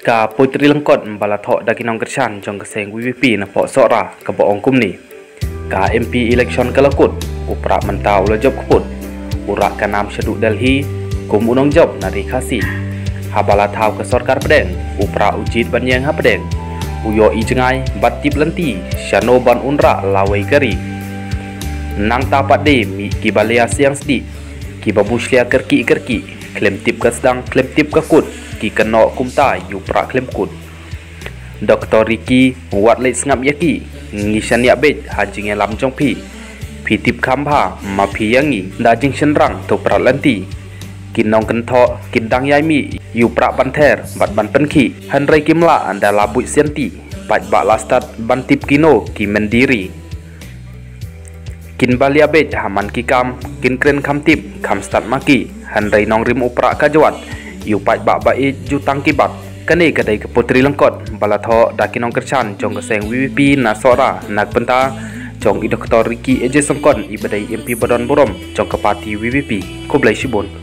Ka putri lengkot balathok daginong kersan jong keseng WVP na pok sora ke boong kumni. Ka MP election kelakut upra mentau la job keput. Urak kanam syeduk Delhi kum unong job nari khasi. Habala thau ke sorkar pedeng upra ujit banyeng ha pedeng. Uyo i jengai batip lenti syano ban unra lawai keri. Nang tapat de mi ki balea siang sedi. Ki babuslia kerki klem tip ke sedang klem tip ke kut. Ki kenok kumta yu pra klem kut. Dr. Ricky wat leit ngap yaki ngisan ya bet hajing lam jong pi tip khamha ma pi yangi da jing senrang to pra lanti kinong kentho kindang yai mi yu pra banter bat ban penki hanrai kimla anda labui senti pat ba lastat ban tip kino ki mendiri kin balia bet haman ki kam kin kren kham tip kham stat maki hanrai nong rim upra kajwat yu pat ba ba e jutang kibat kane kadai ke putri lengkot balatho dakinong kerchan jong keseng WVP na sora nak penta jong i Dr. Ricky eje songkon i badai MP Badon Borom jong ke parti WVP ko blai sibon.